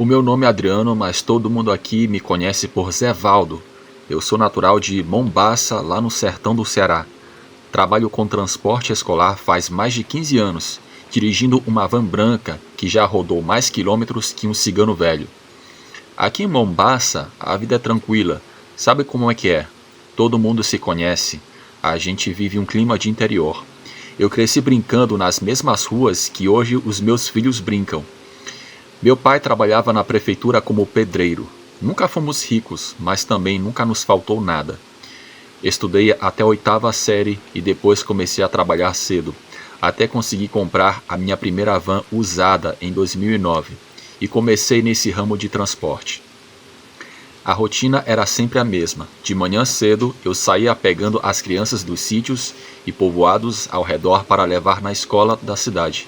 O meu nome é Adriano, mas todo mundo aqui me conhece por Zé Valdo. Eu sou natural de Mombaça, lá no sertão do Ceará. Trabalho com transporte escolar faz mais de 15 anos, dirigindo uma van branca que já rodou mais quilômetros que um cigano velho. Aqui em Mombaça, a vida é tranquila. Sabe como é que é? Todo mundo se conhece. A gente vive um clima de interior. Eu cresci brincando nas mesmas ruas que hoje os meus filhos brincam. Meu pai trabalhava na prefeitura como pedreiro. Nunca fomos ricos, mas também nunca nos faltou nada. Estudei até a 8ª série e depois comecei a trabalhar cedo, até conseguir comprar a minha primeira van usada em 2009 e comecei nesse ramo de transporte. A rotina era sempre a mesma. De manhã cedo, eu saía pegando as crianças dos sítios e povoados ao redor para levar na escola da cidade.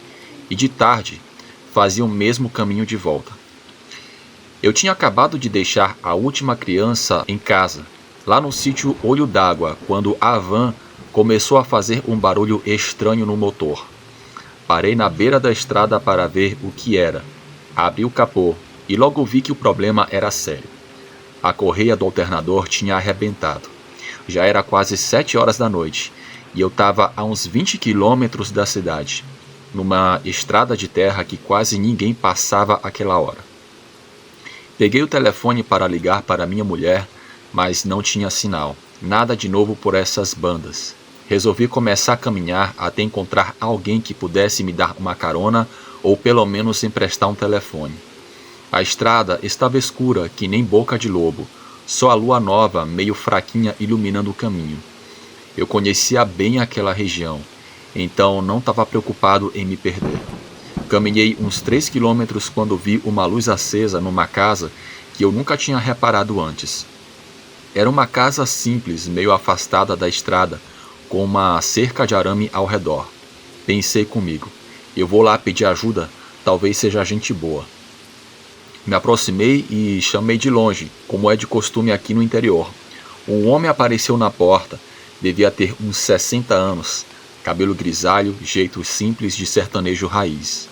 E de tarde, fazia o mesmo caminho de volta. Eu tinha acabado de deixar a última criança em casa, lá no sítio Olho d'Água, quando a van começou a fazer um barulho estranho no motor. Parei na beira da estrada para ver o que era. Abri o capô e logo vi que o problema era sério. A correia do alternador tinha arrebentado. Já era quase 7 horas da noite e eu estava a uns 20 quilômetros da cidade, numa estrada de terra que quase ninguém passava àquela hora. Peguei o telefone para ligar para minha mulher, mas não tinha sinal. Nada de novo por essas bandas. Resolvi começar a caminhar até encontrar alguém que pudesse me dar uma carona ou pelo menos emprestar um telefone. A estrada estava escura, que nem boca de lobo, só a lua nova, meio fraquinha, iluminando o caminho. Eu conhecia bem aquela região, então não estava preocupado em me perder. Caminhei uns 3 quilômetros quando vi uma luz acesa numa casa que eu nunca tinha reparado antes. Era uma casa simples, meio afastada da estrada, com uma cerca de arame ao redor. Pensei comigo, eu vou lá pedir ajuda, talvez seja gente boa. Me aproximei e chamei de longe, como é de costume aqui no interior. Um homem apareceu na porta, devia ter uns 60 anos, cabelo grisalho, jeito simples de sertanejo raiz.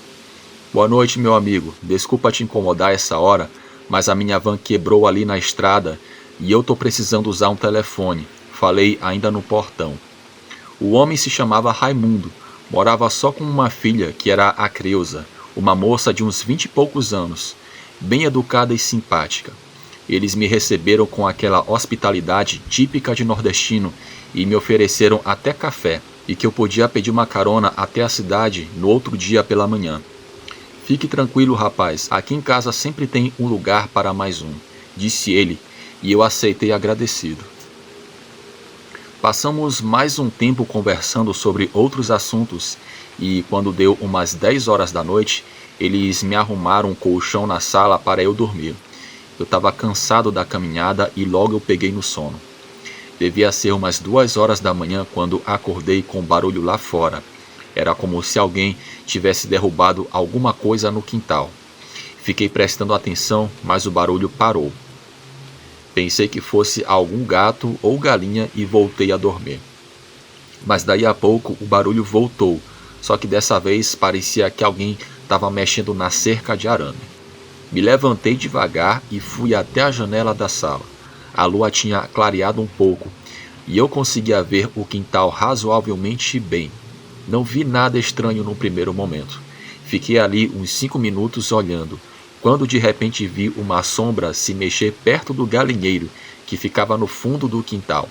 Boa noite, meu amigo, desculpa te incomodar essa hora, mas a minha van quebrou ali na estrada e eu tô precisando usar um telefone, falei ainda no portão. O homem se chamava Raimundo, morava só com uma filha que era a Creuza, uma moça de uns 20 e poucos anos, bem educada e simpática. Eles me receberam com aquela hospitalidade típica de nordestino e me ofereceram até café e que eu podia pedir uma carona até a cidade no outro dia pela manhã. Fique tranquilo, rapaz, aqui em casa sempre tem um lugar para mais um, disse ele, e eu aceitei agradecido. Passamos mais um tempo conversando sobre outros assuntos e quando deu umas 10 horas da noite, eles me arrumaram um colchão na sala para eu dormir. Eu estava cansado da caminhada e logo eu peguei no sono. Devia ser umas 2 horas da manhã quando acordei com barulho lá fora. Era como se alguém tivesse derrubado alguma coisa no quintal. Fiquei prestando atenção, mas o barulho parou. Pensei que fosse algum gato ou galinha e voltei a dormir. Mas daí a pouco o barulho voltou, só que dessa vez parecia que alguém estava mexendo na cerca de arame. Me levantei devagar e fui até a janela da sala. A lua tinha clareado um pouco e eu conseguia ver o quintal razoavelmente bem. Não vi nada estranho no primeiro momento. Fiquei ali uns 5 minutos olhando, quando de repente vi uma sombra se mexer perto do galinheiro que ficava no fundo do quintal.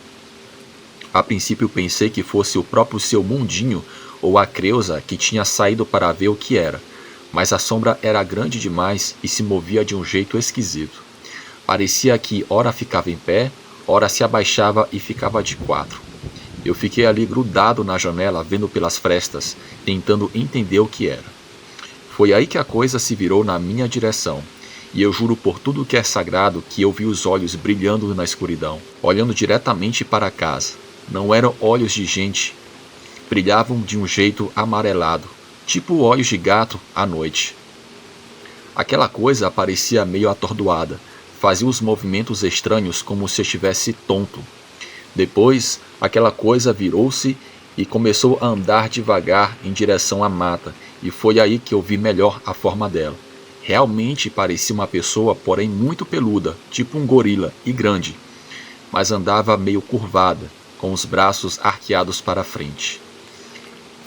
A princípio pensei que fosse o próprio seu Mundinho ou a Creuza que tinha saído para ver o que era, mas a sombra era grande demais e se movia de um jeito esquisito. Parecia que ora ficava em pé, ora se abaixava e ficava de quatro. Eu fiquei ali grudado na janela, vendo pelas frestas, tentando entender o que era. Foi aí que a coisa se virou na minha direção, e eu juro por tudo que é sagrado que eu vi os olhos brilhando na escuridão, olhando diretamente para a casa. Não eram olhos de gente, brilhavam de um jeito amarelado, tipo olhos de gato à noite. Aquela coisa parecia meio atordoada, fazia uns movimentos estranhos como se estivesse tonto. Depois, aquela coisa virou-se e começou a andar devagar em direção à mata, e foi aí que eu vi melhor a forma dela. Realmente parecia uma pessoa, porém muito peluda, tipo um gorila, e grande, mas andava meio curvada, com os braços arqueados para frente.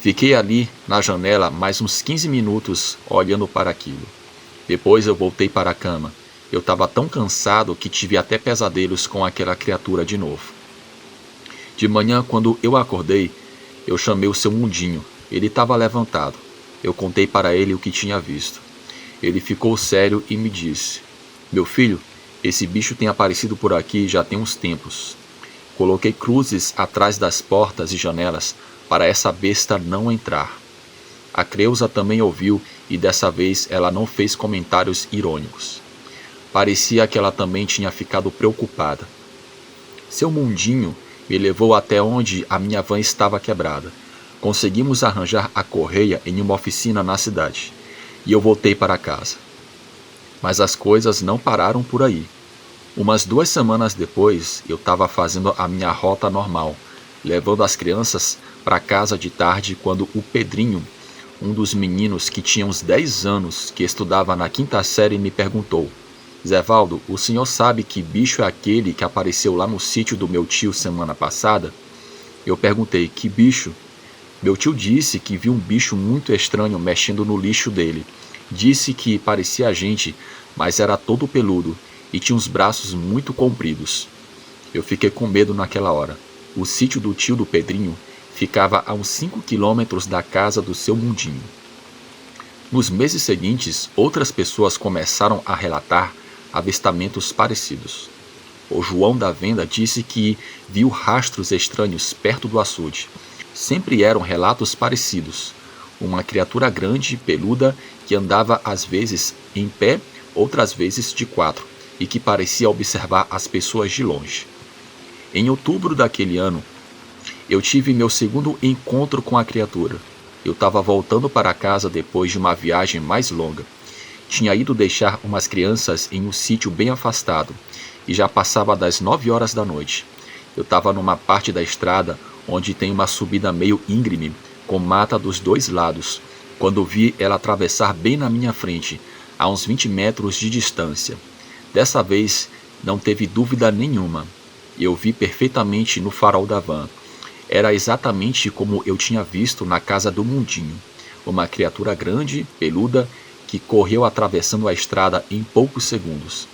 Fiquei ali na janela mais uns 15 minutos olhando para aquilo. Depois eu voltei para a cama. Eu estava tão cansado que tive até pesadelos com aquela criatura de novo. De manhã, quando eu acordei, eu chamei o seu mundinho. Ele estava levantado. Eu contei para ele o que tinha visto. Ele ficou sério e me disse: "Meu filho, esse bicho tem aparecido por aqui já tem uns tempos. Coloquei cruzes atrás das portas e janelas para essa besta não entrar." A Creusa também ouviu e dessa vez ela não fez comentários irônicos. Parecia que ela também tinha ficado preocupada. Seu mundinho me levou até onde a minha van estava quebrada. Conseguimos arranjar a correia em uma oficina na cidade e eu voltei para casa. Mas as coisas não pararam por aí. Umas 2 semanas depois, eu estava fazendo a minha rota normal, levando as crianças para casa de tarde quando o Pedrinho, um dos meninos que tinha uns 10 anos, que estudava na 5ª série, me perguntou: "Zévaldo, o senhor sabe que bicho é aquele que apareceu lá no sítio do meu tio semana passada?" Eu perguntei: "Que bicho?" Meu tio disse que viu um bicho muito estranho mexendo no lixo dele. Disse que parecia gente, mas era todo peludo e tinha uns braços muito compridos. Eu fiquei com medo naquela hora. O sítio do tio do Pedrinho ficava a uns 5 quilômetros da casa do seu mundinho. Nos meses seguintes, outras pessoas começaram a relatar avistamentos parecidos. O João da venda disse que viu rastros estranhos perto do açude. Sempre eram relatos parecidos. Uma criatura grande e peluda que andava às vezes em pé, outras vezes de 4, e que parecia observar as pessoas de longe. Em outubro daquele ano, eu tive meu segundo encontro com a criatura. Eu estava voltando para casa depois de uma viagem mais longa. Tinha ido deixar umas crianças em um sítio bem afastado e já passava das 9 horas da noite. Eu estava numa parte da estrada onde tem uma subida meio íngreme, com mata dos 2 lados, quando vi ela atravessar bem na minha frente, a uns 20 metros de distância. Dessa vez, não teve dúvida nenhuma. Eu vi perfeitamente no farol da van. Era exatamente como eu tinha visto na casa do mundinho. Uma criatura grande, peluda, que correu atravessando a estrada em poucos segundos.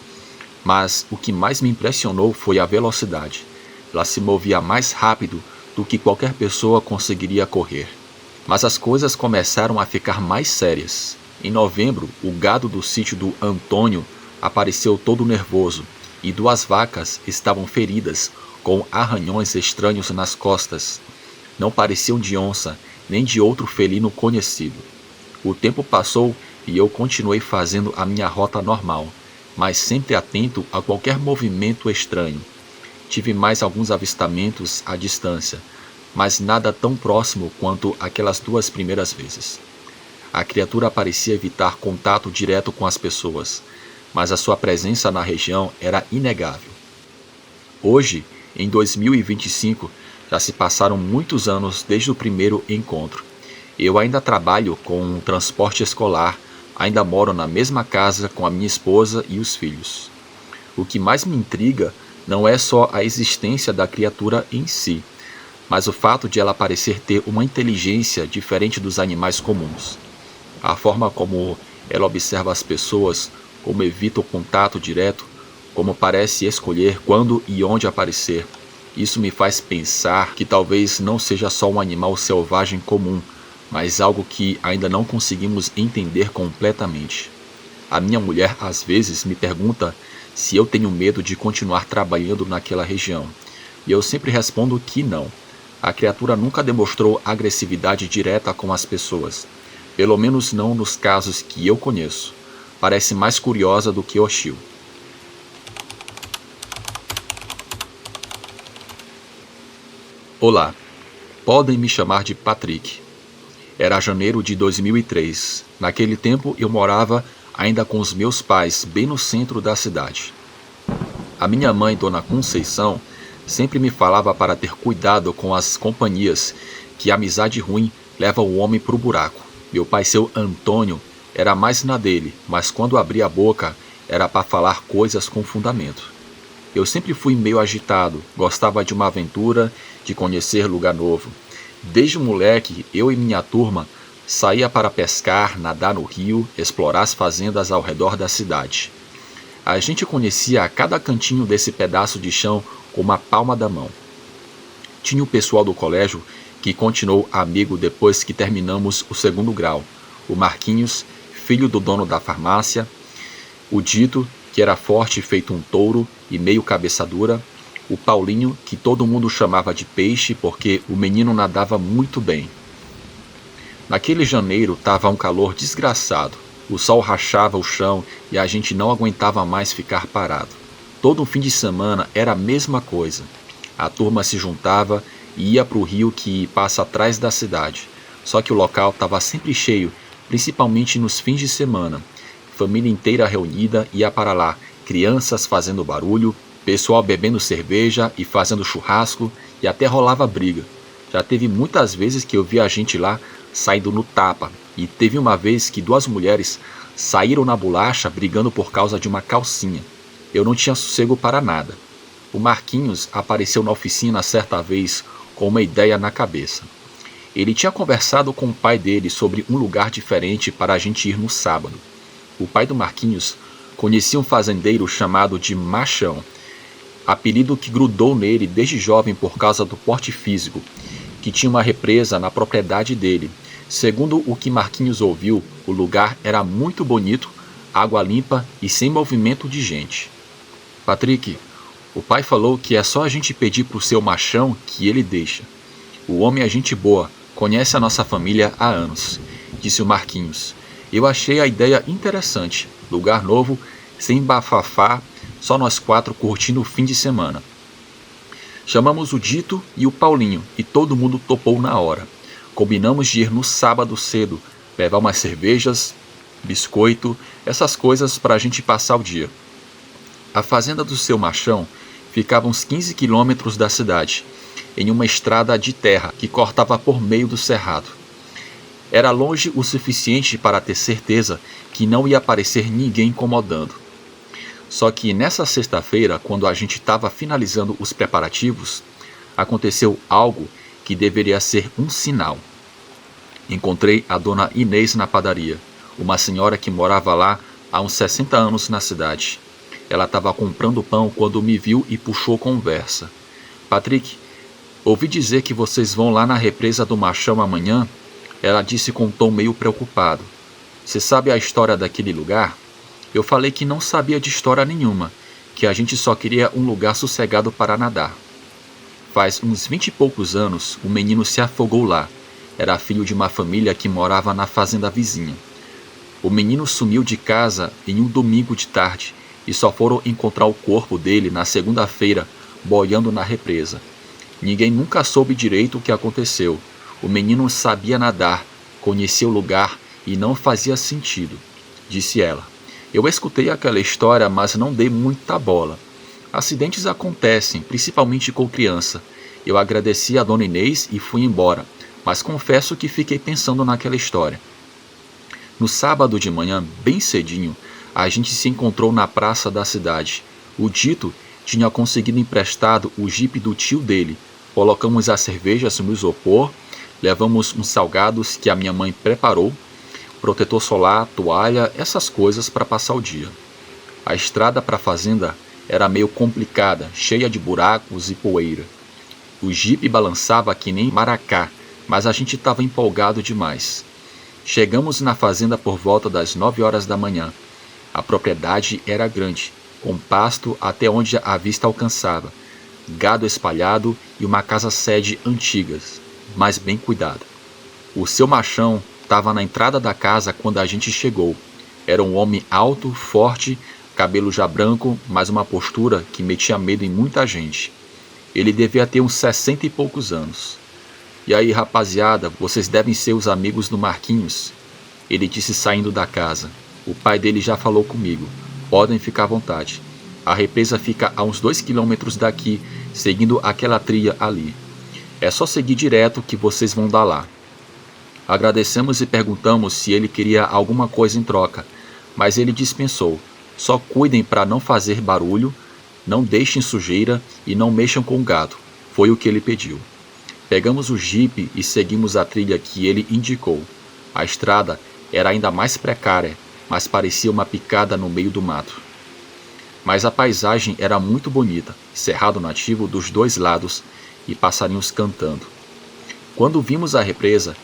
Mas o que mais me impressionou foi a velocidade. Ela se movia mais rápido do que qualquer pessoa conseguiria correr. Mas as coisas começaram a ficar mais sérias. Em novembro, o gado do sítio do Antônio apareceu todo nervoso e 2 vacas estavam feridas com arranhões estranhos nas costas. Não pareciam de onça, nem de outro felino conhecido. O tempo passou e eu continuei fazendo a minha rota normal, mas sempre atento a qualquer movimento estranho. Tive mais alguns avistamentos à distância, mas nada tão próximo quanto aquelas 2 primeiras vezes. A criatura parecia evitar contato direto com as pessoas, mas a sua presença na região era inegável. Hoje, em 2025, já se passaram muitos anos desde o primeiro encontro. Eu ainda trabalho com transporte escolar, ainda moro na mesma casa com a minha esposa e os filhos. O que mais me intriga não é só a existência da criatura em si, mas o fato de ela parecer ter uma inteligência diferente dos animais comuns. A forma como ela observa as pessoas, como evita o contato direto, como parece escolher quando e onde aparecer. Isso me faz pensar que talvez não seja só um animal selvagem comum, mas algo que ainda não conseguimos entender completamente. A minha mulher às vezes me pergunta se eu tenho medo de continuar trabalhando naquela região, e eu sempre respondo que não. A criatura nunca demonstrou agressividade direta com as pessoas, pelo menos não nos casos que eu conheço. Parece mais curiosa do que hostil. Olá, podem me chamar de Patrick. Era janeiro de 2003. Naquele tempo eu morava ainda com os meus pais, bem no centro da cidade. A minha mãe, Dona Conceição, sempre me falava para ter cuidado com as companhias, que a amizade ruim leva o homem para o buraco. Meu pai, seu Antônio, Era mais na dele, mas quando abria a boca, era para falar coisas com fundamento. Eu sempre fui meio agitado, gostava de uma aventura, de conhecer lugar novo. Desde moleque, eu e minha turma saía para pescar, nadar no rio, explorar as fazendas ao redor da cidade. A gente conhecia cada cantinho desse pedaço de chão com a palma da mão. Tinha o pessoal do colégio que continuou amigo depois que terminamos o segundo grau. O Marquinhos, filho do dono da farmácia, o Dito, que era forte feito um touro e meio cabeça dura, o Paulinho, que todo mundo chamava de peixe porque o menino nadava muito bem. Naquele janeiro estava um calor desgraçado. O sol rachava o chão e a gente não aguentava mais ficar parado. Todo fim de semana era a mesma coisa. A turma se juntava e ia para o rio que passa atrás da cidade. Só que o local estava sempre cheio, principalmente nos fins de semana. Família inteira reunida ia para lá, crianças fazendo barulho, pessoal bebendo cerveja e fazendo churrasco, e até rolava briga. Já teve muitas vezes que eu vi a gente lá saindo no tapa, e teve uma vez que 2 mulheres saíram na bolacha brigando por causa de uma calcinha. Eu não tinha sossego para nada. O Marquinhos apareceu na oficina certa vez com uma ideia na cabeça. Ele tinha conversado com o pai dele sobre um lugar diferente para a gente ir no sábado. O pai do Marquinhos conhecia um fazendeiro chamado de Machão, apelido que grudou nele desde jovem por causa do porte físico, que tinha uma represa na propriedade dele. Segundo o que Marquinhos ouviu, o lugar era muito bonito, água limpa e sem movimento de gente. Patrick, o pai falou que é só a gente pedir pro seu Machão que ele deixa. O homem é gente boa, conhece a nossa família há anos, disse o Marquinhos. Eu achei a ideia interessante, lugar novo, sem bafafá, só nós 4 curtindo o fim de semana. Chamamos o Dito e o Paulinho e todo mundo topou na hora. Combinamos de ir no sábado cedo, levar umas cervejas, biscoito, essas coisas para a gente passar o dia. A fazenda do seu Machão ficava uns 15 quilômetros da cidade, em uma estrada de terra que cortava por meio do cerrado. Era longe o suficiente para ter certeza que não ia aparecer ninguém incomodando. Só que nessa sexta-feira, quando a gente estava finalizando os preparativos, aconteceu algo que deveria ser um sinal. Encontrei a dona Inês na padaria, uma senhora que morava lá há uns 60 anos na cidade. Ela estava comprando pão quando me viu e puxou conversa. Patrick, ouvi dizer que vocês vão lá na represa do Machão amanhã? Ela disse com um tom meio preocupado. Você sabe a história daquele lugar? Eu falei que não sabia de história nenhuma, que a gente só queria um lugar sossegado para nadar. Faz uns 20 e poucos anos, o menino se afogou lá. Era filho de uma família que morava na fazenda vizinha. O menino sumiu de casa em um domingo de tarde e só foram encontrar o corpo dele na segunda-feira, boiando na represa. Ninguém nunca soube direito o que aconteceu. O menino sabia nadar, conhecia o lugar e não fazia sentido, disse ela. Eu escutei aquela história, mas não dei muita bola. Acidentes acontecem, principalmente com criança. Eu agradeci a dona Inês e fui embora, mas confesso que fiquei pensando naquela história. No sábado de manhã, bem cedinho, a gente se encontrou na praça da cidade. O Dito tinha conseguido emprestado o jipe do tio dele. Colocamos as cervejas no isopor, levamos uns salgados que a minha mãe preparou, protetor solar, toalha, essas coisas para passar o dia. A estrada para a fazenda era meio complicada, cheia de buracos e poeira. O jipe balançava que nem maracá, mas a gente estava empolgado demais. Chegamos na fazenda por volta das 9 horas da manhã. A propriedade era grande, com pasto até onde a vista alcançava, gado espalhado e uma casa-sede antigas, mas bem cuidada. O seu Machão estava na entrada da casa quando a gente chegou. Era um homem alto, forte, cabelo já branco, mas uma postura que metia medo em muita gente. Ele devia ter uns 60 e poucos anos. E aí, rapaziada, vocês devem ser os amigos do Marquinhos? Ele disse saindo da casa. O pai dele já falou comigo. Podem ficar à vontade. A represa fica a uns 2 quilômetros daqui, seguindo aquela trilha ali. É só seguir direto que vocês vão dar lá. Agradecemos e perguntamos se ele queria alguma coisa em troca, mas ele dispensou. Só cuidem para não fazer barulho, não deixem sujeira e não mexam com o gado. Foi o que ele pediu. Pegamos o jipe e seguimos a trilha que ele indicou. A estrada era ainda mais precária, mas parecia uma picada no meio do mato. Mas a paisagem era muito bonita, cerrado nativo dos dois lados e passarinhos cantando. Quando vimos a represa,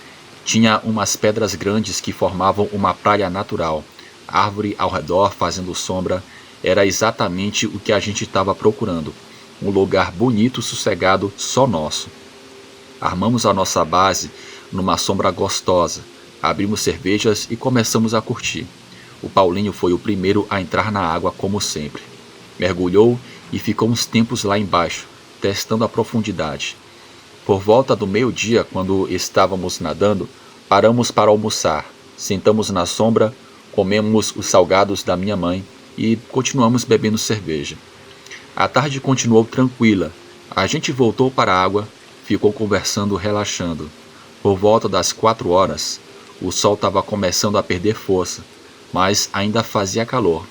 tinha umas pedras grandes que formavam uma praia natural. Árvore ao redor fazendo sombra. Era exatamente o que a gente estava procurando. Um lugar bonito, sossegado, só nosso. Armamos a nossa base numa sombra gostosa. Abrimos cervejas e começamos a curtir. O Paulinho foi o primeiro a entrar na água como sempre. Mergulhou e ficou uns tempos lá embaixo, testando a profundidade. Por volta do meio-dia, quando estávamos nadando, paramos para almoçar. Sentamos na sombra, comemos os salgados da minha mãe e continuamos bebendo cerveja. A tarde continuou tranquila. A gente voltou para a água, ficou conversando, relaxando. Por volta das 4 horas, o sol estava começando a perder força, mas ainda fazia calor.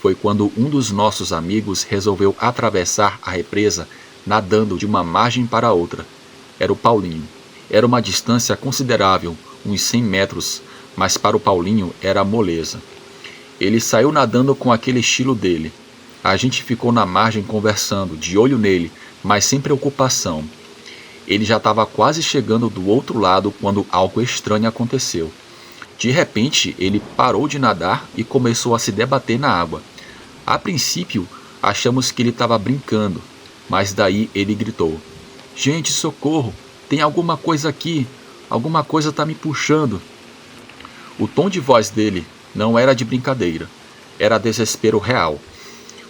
Foi quando um dos nossos amigos resolveu atravessar a represa nadando de uma margem para a outra. Era o Paulinho. Era uma distância considerável, uns 100 metros, mas para o Paulinho era moleza. Ele saiu nadando com aquele estilo dele. A gente ficou na margem conversando, de olho nele, mas sem preocupação. Ele já estava quase chegando do outro lado quando algo estranho aconteceu. De repente, ele parou de nadar e começou a se debater na água. A princípio, achamos que ele estava brincando, mas daí ele gritou: "Gente, socorro! Tem alguma coisa aqui! Alguma coisa está me puxando!" O tom de voz dele não era de brincadeira, era desespero real.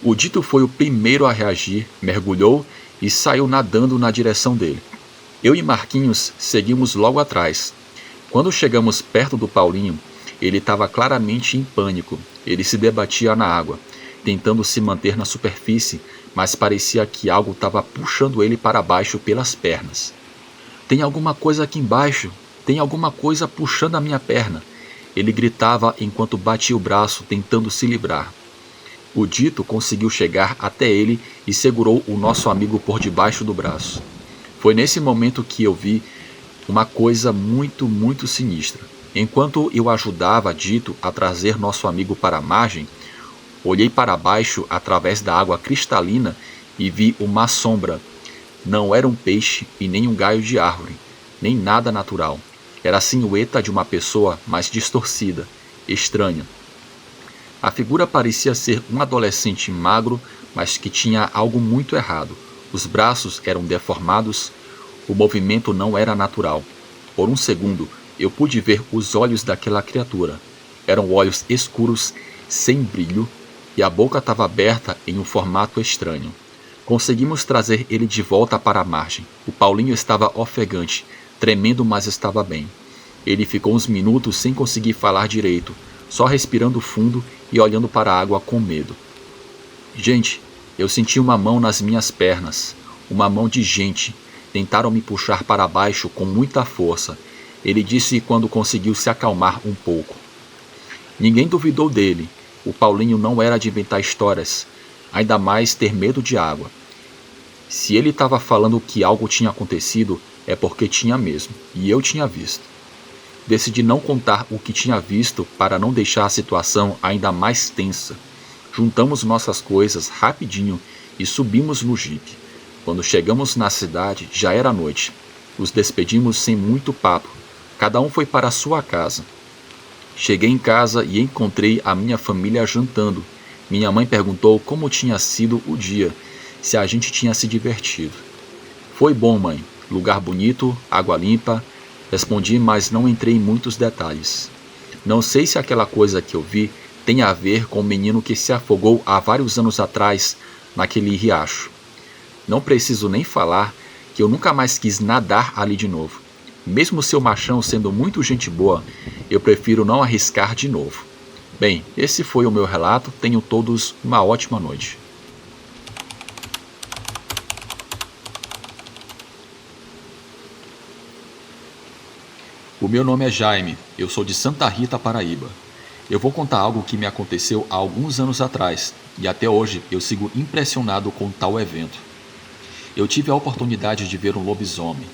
O dito foi o primeiro a reagir, mergulhou e saiu nadando na direção dele. Eu e Marquinhos seguimos logo atrás. Quando chegamos perto do Paulinho, ele estava claramente em pânico. Ele se debatia na água, tentando se manter na superfície, mas parecia que algo estava puxando ele para baixo pelas pernas. "Tem alguma coisa aqui embaixo! Tem alguma coisa puxando a minha perna!" Ele gritava enquanto batia o braço, tentando se livrar. O dito conseguiu chegar até ele e segurou o nosso amigo por debaixo do braço. Foi nesse momento que eu vi uma coisa muito sinistra. Enquanto eu ajudava Dito a trazer nosso amigo para a margem, olhei para baixo através da água cristalina e vi uma sombra. Não era um peixe e nem um galho de árvore, nem nada natural. Era a silhueta de uma pessoa, mas distorcida, estranha. A figura parecia ser um adolescente magro, mas que tinha algo muito errado. Os braços eram deformados, o movimento não era natural. Por um segundo, eu pude ver os olhos daquela criatura. Eram olhos escuros, sem brilho, e a boca estava aberta em um formato estranho. Conseguimos trazer ele de volta para a margem. O Paulinho estava ofegante, tremendo, mas estava bem. Ele ficou uns minutos sem conseguir falar direito, só respirando fundo e olhando para a água com medo. Gente, eu senti uma mão nas minhas pernas, uma mão de gente. Tentaram me puxar para baixo com muita força. Ele disse quando conseguiu se acalmar um pouco. Ninguém duvidou dele. O Paulinho não era de inventar histórias, ainda mais ter medo de água. Se ele estava falando que algo tinha acontecido, é porque tinha mesmo, e eu tinha visto. Decidi não contar o que tinha visto para não deixar a situação ainda mais tensa. Juntamos nossas coisas rapidinho e subimos no jipe. Quando chegamos na cidade, já era noite. Nos despedimos sem muito papo. Cada um foi para a sua casa. Cheguei em casa e encontrei a minha família jantando. Minha mãe perguntou como tinha sido o dia, se a gente tinha se divertido. "Foi bom, mãe. Lugar bonito, água limpa." Respondi, mas não entrei em muitos detalhes. Não sei se aquela coisa que eu vi tem a ver com o menino que se afogou há vários anos atrás naquele riacho. Não preciso nem falar que eu nunca mais quis nadar ali de novo. Mesmo seu machão sendo muito gente boa, eu prefiro não arriscar de novo. Bem, esse foi o meu relato. Tenham todos uma ótima noite. O meu nome é Jaime, eu sou de Santa Rita, Paraíba. Eu vou contar algo que me aconteceu há alguns anos atrás e até hoje eu sigo impressionado com tal evento. Eu tive a oportunidade de ver um lobisomem.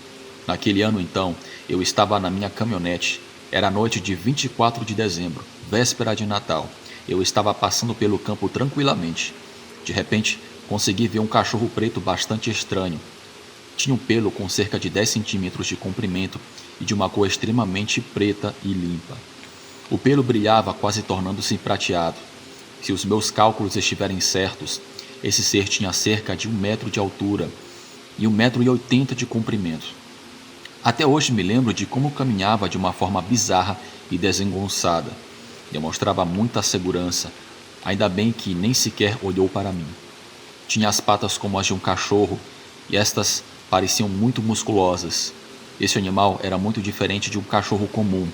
Naquele ano então, eu estava na minha caminhonete. Era a noite de 24 de dezembro, véspera de Natal. Eu estava passando pelo campo tranquilamente. De repente, consegui ver um cachorro preto bastante estranho. Tinha um pelo com cerca de 10 centímetros de comprimento e de uma cor extremamente preta e limpa. O pelo brilhava, quase tornando-se prateado. Se os meus cálculos estiverem certos, esse ser tinha cerca de 1 metro de altura e 1,80 m de comprimento. Até hoje me lembro de como caminhava de uma forma bizarra e desengonçada. Demonstrava muita segurança, ainda bem que nem sequer olhou para mim. Tinha as patas como as de um cachorro e estas pareciam muito musculosas. Esse animal era muito diferente de um cachorro comum.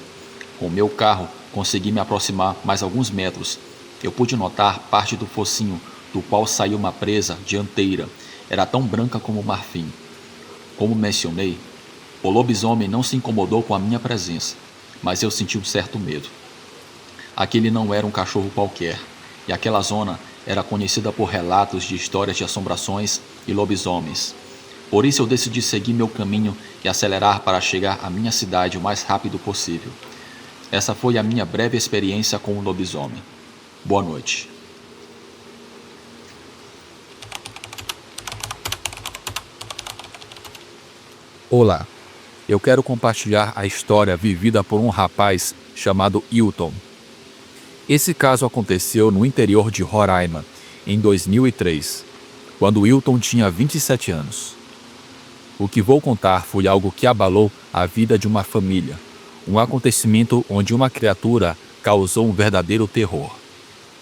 Com o meu carro, consegui me aproximar mais alguns metros. Eu pude notar parte do focinho, do qual saiu uma presa dianteira. Era tão branca como marfim. Como mencionei, o lobisomem não se incomodou com a minha presença, mas eu senti um certo medo. Aquele não era um cachorro qualquer, e aquela zona era conhecida por relatos de histórias de assombrações e lobisomens. Por isso eu decidi seguir meu caminho e acelerar para chegar à minha cidade o mais rápido possível. Essa foi a minha breve experiência com o lobisomem. Boa noite. Olá, eu quero compartilhar a história vivida por um rapaz chamado Hilton. Esse caso aconteceu no interior de Roraima, em 2003, quando Hilton tinha 27 anos. O que vou contar foi algo que abalou a vida de uma família, um acontecimento onde uma criatura causou um verdadeiro terror.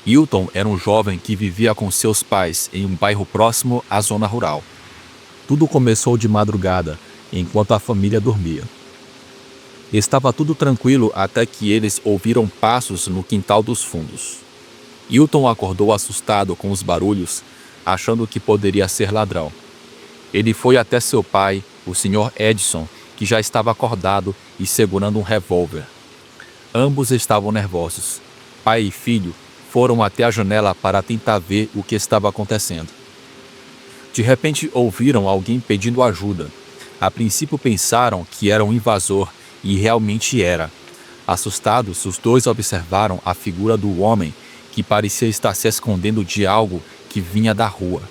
Hilton era um jovem que vivia com seus pais em um bairro próximo à zona rural. Tudo começou de madrugada, enquanto a família dormia. Estava tudo tranquilo até que eles ouviram passos no quintal dos fundos. Hilton acordou assustado com os barulhos, achando que poderia ser ladrão. Ele foi até seu pai, o Sr. Edson, que já estava acordado e segurando um revólver. Ambos estavam nervosos. Pai e filho foram até a janela para tentar ver o que estava acontecendo. De repente ouviram alguém pedindo ajuda. A princípio pensaram que era um invasor, e realmente era. Assustados, os dois observaram a figura do homem, que parecia estar se escondendo de algo que vinha da rua.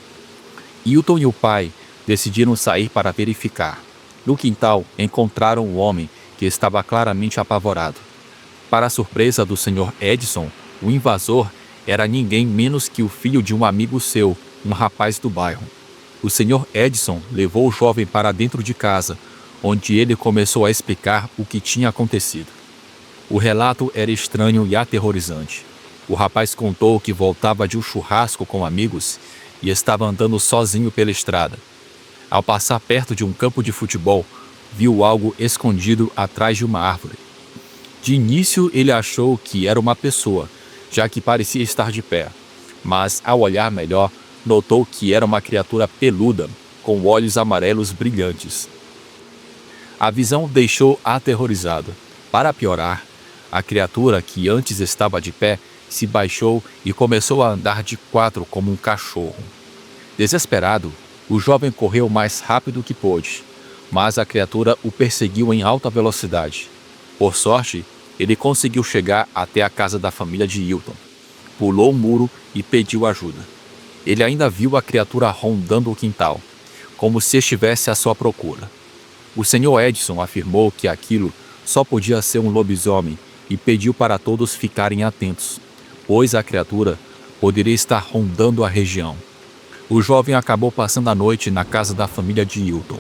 Hilton e o pai decidiram sair para verificar. No quintal, encontraram o homem, que estava claramente apavorado. Para a surpresa do Sr. Edson, o invasor era ninguém menos que o filho de um amigo seu, um rapaz do bairro. O Sr. Edson levou o jovem para dentro de casa, onde ele começou a explicar o que tinha acontecido. O relato era estranho e aterrorizante. O rapaz contou que voltava de um churrasco com amigos e estava andando sozinho pela estrada. Ao passar perto de um campo de futebol, viu algo escondido atrás de uma árvore. De início, ele achou que era uma pessoa, já que parecia estar de pé, mas ao olhar melhor, notou que era uma criatura peluda, com olhos amarelos brilhantes. A visão o deixou aterrorizado. Para piorar, a criatura, que antes estava de pé, se baixou e começou a andar de quatro como um cachorro. Desesperado, o jovem correu o mais rápido que pôde, mas a criatura o perseguiu em alta velocidade. Por sorte, ele conseguiu chegar até a casa da família de Hilton. Pulou o muro e pediu ajuda. Ele ainda viu a criatura rondando o quintal, como se estivesse à sua procura. O Sr. Edson afirmou que aquilo só podia ser um lobisomem e pediu para todos ficarem atentos, pois a criatura poderia estar rondando a região. O jovem acabou passando a noite na casa da família de Hilton.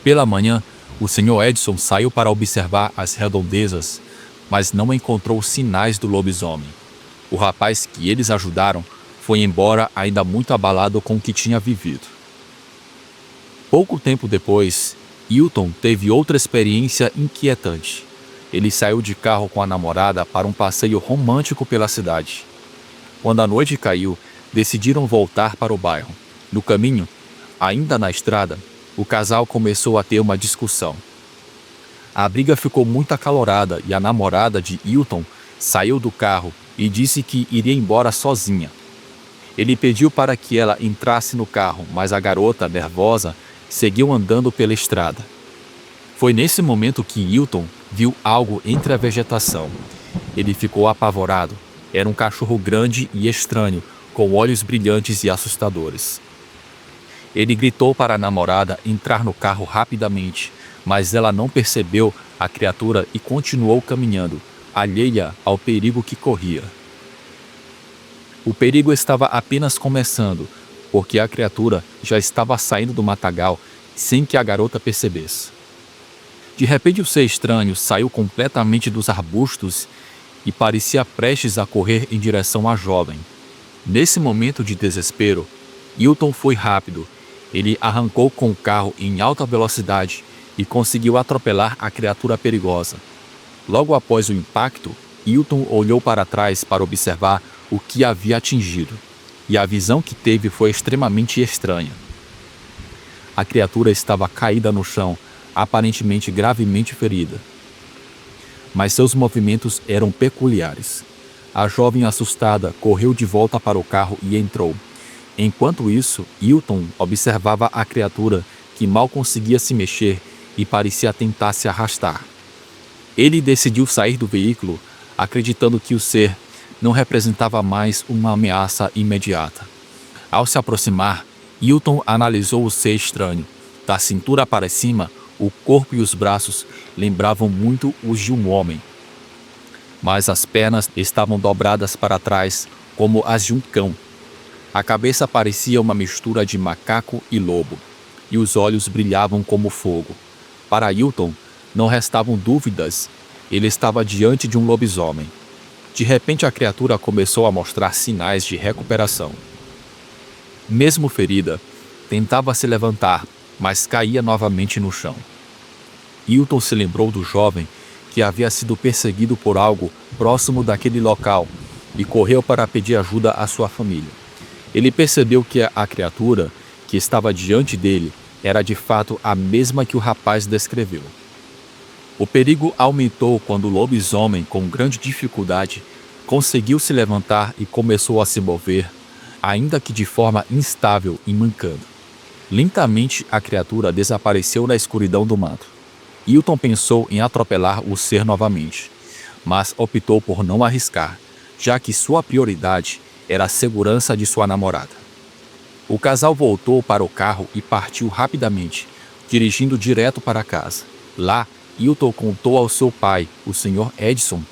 Pela manhã, o Sr. Edson saiu para observar as redondezas, mas não encontrou sinais do lobisomem. O rapaz que eles ajudaram foi embora ainda muito abalado com o que tinha vivido. Pouco tempo depois, Hilton teve outra experiência inquietante. Ele saiu de carro com a namorada para um passeio romântico pela cidade. Quando a noite caiu, decidiram voltar para o bairro. No caminho, ainda na estrada, o casal começou a ter uma discussão. A briga ficou muito acalorada e a namorada de Hilton saiu do carro e disse que iria embora sozinha. Ele pediu para que ela entrasse no carro, mas a garota, nervosa, seguiu andando pela estrada. Foi nesse momento que Hilton viu algo entre a vegetação. Ele ficou apavorado. Era um cachorro grande e estranho, com olhos brilhantes e assustadores. Ele gritou para a namorada entrar no carro rapidamente, mas ela não percebeu a criatura e continuou caminhando, alheia ao perigo que corria. O perigo estava apenas começando, porque a criatura já estava saindo do matagal sem que a garota percebesse. De repente, o ser estranho saiu completamente dos arbustos e parecia prestes a correr em direção à jovem. Nesse momento de desespero, Hilton foi rápido. Ele arrancou com o carro em alta velocidade e conseguiu atropelar a criatura perigosa. Logo após o impacto, Hilton olhou para trás para observar o que havia atingido, e a visão que teve foi extremamente estranha. A criatura estava caída no chão, aparentemente gravemente ferida. Mas seus movimentos eram peculiares. A jovem assustada correu de volta para o carro e entrou. Enquanto isso, Hilton observava a criatura que mal conseguia se mexer e parecia tentar se arrastar. Ele decidiu sair do veículo, acreditando que o ser não representava mais uma ameaça imediata. Ao se aproximar, Hilton analisou o ser estranho. Da cintura para cima, o corpo e os braços lembravam muito os de um homem, mas as pernas estavam dobradas para trás como as de um cão. A cabeça parecia uma mistura de macaco e lobo, e os olhos brilhavam como fogo. Para Hilton, não restavam dúvidas, ele estava diante de um lobisomem. De repente, a criatura começou a mostrar sinais de recuperação. Mesmo ferida, tentava se levantar, mas caía novamente no chão. Hilton se lembrou do jovem que havia sido perseguido por algo próximo daquele local e correu para pedir ajuda à sua família. Ele percebeu que a criatura que estava diante dele era de fato a mesma que o rapaz descreveu. O perigo aumentou quando o lobisomem, com grande dificuldade, conseguiu se levantar e começou a se mover, ainda que de forma instável e mancando. Lentamente, a criatura desapareceu na escuridão do mato. Hilton pensou em atropelar o ser novamente, mas optou por não arriscar, já que sua prioridade era a segurança de sua namorada. O casal voltou para o carro e partiu rapidamente, dirigindo direto para casa. Lá, Hilton contou ao seu pai, o Sr. Edson,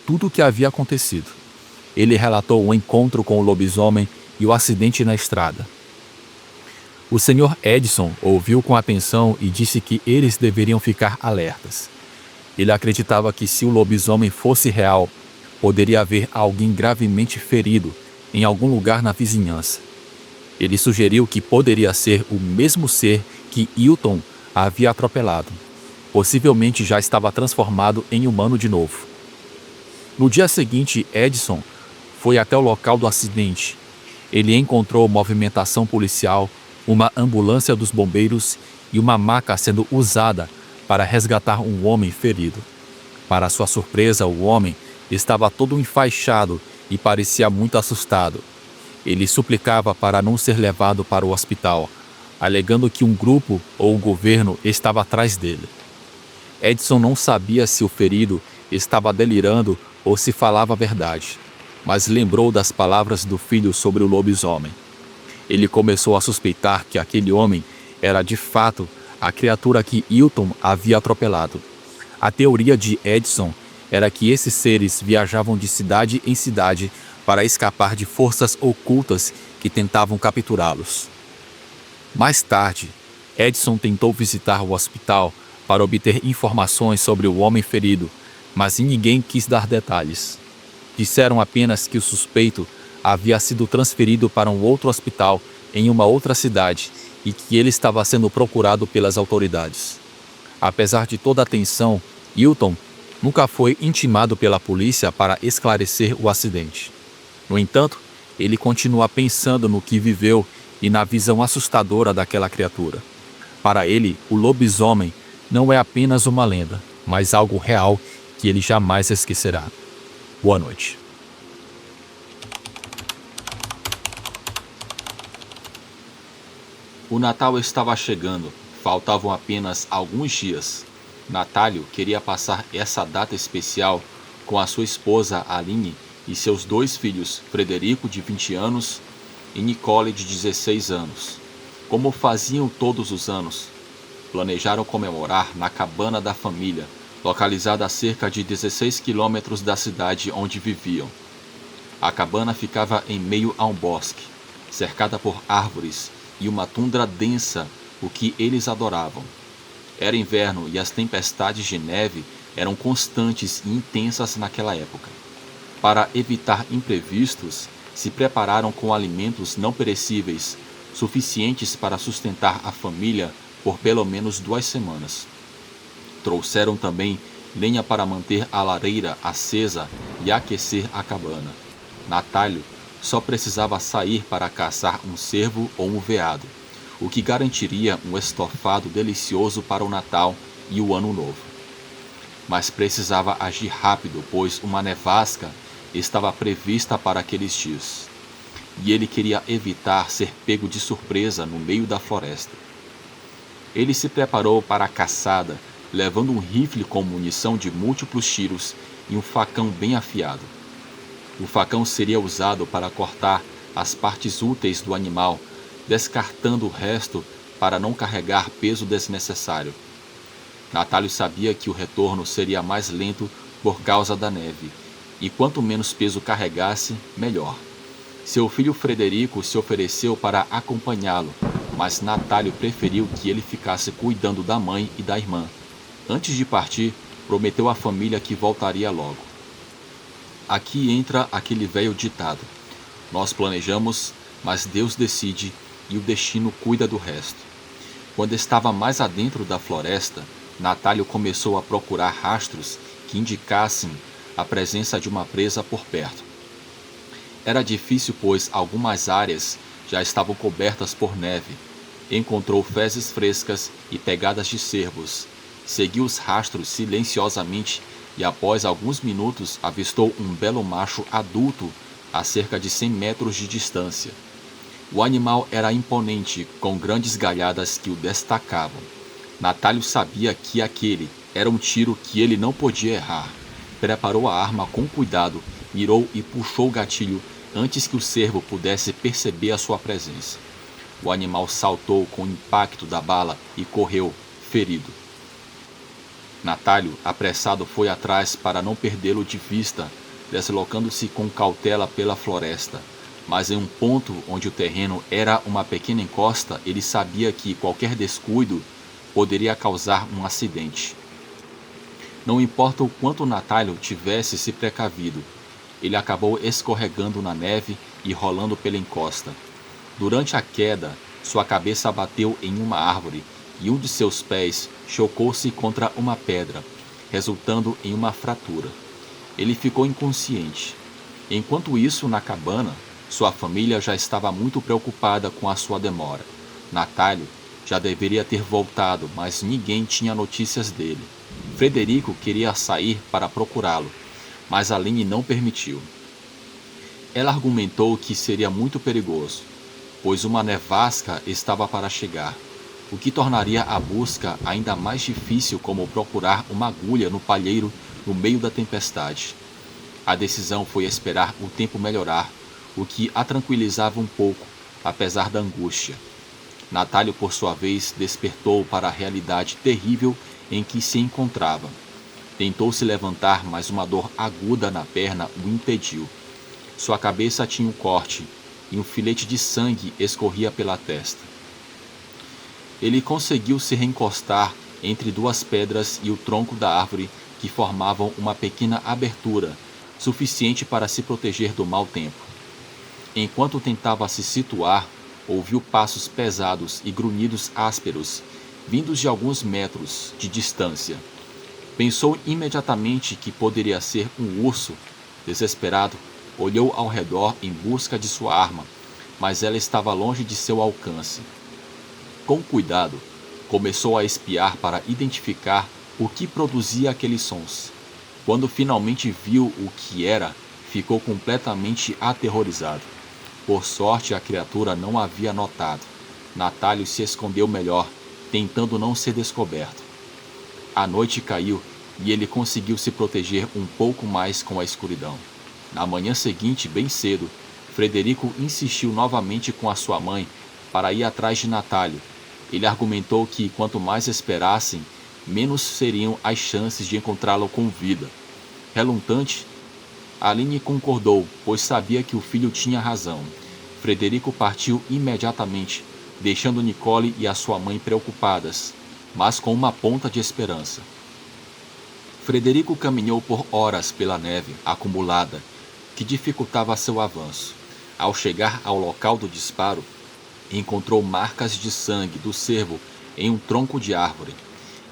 tudo o que havia acontecido. Ele relatou o encontro com o lobisomem e o acidente na estrada. O Sr. Edson ouviu com atenção e disse que eles deveriam ficar alertas. Ele acreditava que se o lobisomem fosse real, poderia haver alguém gravemente ferido em algum lugar na vizinhança. Ele sugeriu que poderia ser o mesmo ser que Hilton havia atropelado. Possivelmente já estava transformado em humano de novo. No dia seguinte, Edson foi até o local do acidente. Ele encontrou movimentação policial, uma ambulância dos bombeiros e uma maca sendo usada para resgatar um homem ferido. Para sua surpresa, o homem estava todo enfaixado e parecia muito assustado. Ele suplicava para não ser levado para o hospital, alegando que um grupo ou o governo estava atrás dele. Edson não sabia se o ferido estava delirando ou se falava a verdade, mas lembrou das palavras do filho sobre o lobisomem. Ele começou a suspeitar que aquele homem era de fato a criatura que Hilton havia atropelado. A teoria de Edson era que esses seres viajavam de cidade em cidade para escapar de forças ocultas que tentavam capturá-los. Mais tarde, Edson tentou visitar o hospital para obter informações sobre o homem ferido, mas ninguém quis dar detalhes. Disseram apenas que o suspeito havia sido transferido para um outro hospital em uma outra cidade e que ele estava sendo procurado pelas autoridades. Apesar de toda a tensão, Hilton nunca foi intimado pela polícia para esclarecer o acidente. No entanto, ele continua pensando no que viveu e na visão assustadora daquela criatura. Para ele, o lobisomem não é apenas uma lenda, mas algo real que ele jamais esquecerá. Boa noite. O Natal estava chegando, faltavam apenas alguns dias. Natálio queria passar essa data especial com a sua esposa Aline e seus 2 filhos, Frederico, de 20 anos, e Nicole, de 16 anos. Como faziam todos os anos, planejaram comemorar na cabana da família, localizada a cerca de 16 quilômetros da cidade onde viviam. A cabana ficava em meio a um bosque, cercada por árvores e uma tundra densa, o que eles adoravam. Era inverno e as tempestades de neve eram constantes e intensas naquela época. Para evitar imprevistos, se prepararam com alimentos não perecíveis, suficientes para sustentar a família por pelo menos 2 semanas. Trouxeram também lenha para manter a lareira acesa e aquecer a cabana. Natálio só precisava sair para caçar um cervo ou um veado, o que garantiria um estofado delicioso para o Natal e o Ano Novo. Mas precisava agir rápido, pois uma nevasca estava prevista para aqueles dias, e ele queria evitar ser pego de surpresa no meio da floresta. Ele se preparou para a caçada, levando um rifle com munição de múltiplos tiros e um facão bem afiado. O facão seria usado para cortar as partes úteis do animal, descartando o resto para não carregar peso desnecessário. Natálio sabia que o retorno seria mais lento por causa da neve, e quanto menos peso carregasse, melhor. Seu filho Frederico se ofereceu para acompanhá-lo, mas Natálio preferiu que ele ficasse cuidando da mãe e da irmã. Antes de partir, prometeu à família que voltaria logo. Aqui entra aquele velho ditado: nós planejamos, mas Deus decide e o destino cuida do resto. Quando estava mais adentro da floresta, Natálio começou a procurar rastros que indicassem a presença de uma presa por perto. Era difícil, pois algumas áreas já estavam cobertas por neve. Encontrou fezes frescas e pegadas de cervos. Seguiu os rastros silenciosamente e após alguns minutos avistou um belo macho adulto a cerca de 100 metros de distância. O animal era imponente, com grandes galhadas que o destacavam. Natálio sabia que aquele era um tiro que ele não podia errar. Preparou a arma com cuidado, mirou e puxou o gatilho antes que o cervo pudesse perceber a sua presença. O animal saltou com o impacto da bala e correu, ferido. Natálio, apressado, foi atrás para não perdê-lo de vista, deslocando-se com cautela pela floresta. Mas em um ponto onde o terreno era uma pequena encosta, ele sabia que qualquer descuido poderia causar um acidente. Não importa o quanto Natálio tivesse se precavido, ele acabou escorregando na neve e rolando pela encosta. Durante a queda, sua cabeça bateu em uma árvore e um de seus pés chocou-se contra uma pedra, resultando em uma fratura. Ele ficou inconsciente. Enquanto isso, na cabana, sua família já estava muito preocupada com a sua demora. Natálio já deveria ter voltado, mas ninguém tinha notícias dele. Frederico queria sair para procurá-lo, mas Aline não permitiu. Ela argumentou que seria muito perigoso, pois uma nevasca estava para chegar, o que tornaria a busca ainda mais difícil, como procurar uma agulha no palheiro no meio da tempestade. A decisão foi esperar o tempo melhorar, o que a tranquilizava um pouco, apesar da angústia. Natálio, por sua vez, despertou para a realidade terrível em que se encontrava. Tentou se levantar, mas uma dor aguda na perna o impediu. Sua cabeça tinha um corte e um filete de sangue escorria pela testa. Ele conseguiu se reencostar entre 2 pedras e o tronco da árvore que formavam uma pequena abertura, suficiente para se proteger do mau tempo. Enquanto tentava se situar, ouviu passos pesados e grunhidos ásperos, vindos de alguns metros de distância. Pensou imediatamente que poderia ser um urso. Desesperado, olhou ao redor em busca de sua arma, mas ela estava longe de seu alcance. Com cuidado, começou a espiar para identificar o que produzia aqueles sons. Quando finalmente viu o que era, ficou completamente aterrorizado. Por sorte, a criatura não havia notado. Natálio se escondeu melhor, tentando não ser descoberto. A noite caiu e ele conseguiu se proteger um pouco mais com a escuridão. Na manhã seguinte, bem cedo, Frederico insistiu novamente com a sua mãe para ir atrás de Natálio. Ele argumentou que quanto mais esperassem, menos seriam as chances de encontrá-lo com vida. Relutante, Aline concordou, pois sabia que o filho tinha razão. Frederico partiu imediatamente, deixando Nicole e a sua mãe preocupadas, mas com uma ponta de esperança. Frederico caminhou por horas pela neve acumulada, que dificultava seu avanço. Ao chegar ao local do disparo, encontrou marcas de sangue do cervo em um tronco de árvore.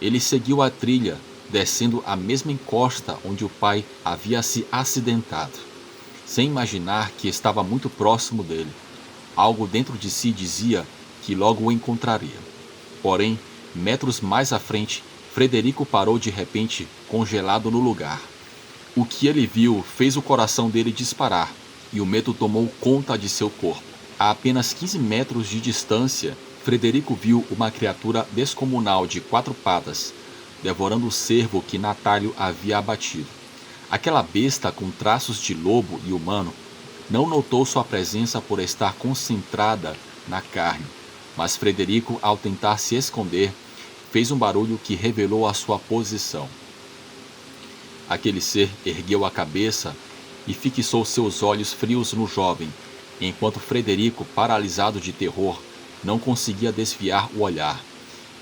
Ele seguiu a trilha, descendo a mesma encosta onde o pai havia se acidentado, sem imaginar que estava muito próximo dele. Algo dentro de si dizia que logo o encontraria. Porém, metros mais à frente, Frederico parou de repente, congelado no lugar. O que ele viu fez o coração dele disparar, e o medo tomou conta de seu corpo. A apenas 15 metros de distância, Frederico viu uma criatura descomunal de 4 patas, devorando o cervo que Natálio havia abatido. Aquela besta com traços de lobo e humano não notou sua presença por estar concentrada na carne, mas Frederico, ao tentar se esconder, fez um barulho que revelou a sua posição. Aquele ser ergueu a cabeça e fixou seus olhos frios no jovem, enquanto Frederico, paralisado de terror, não conseguia desviar o olhar.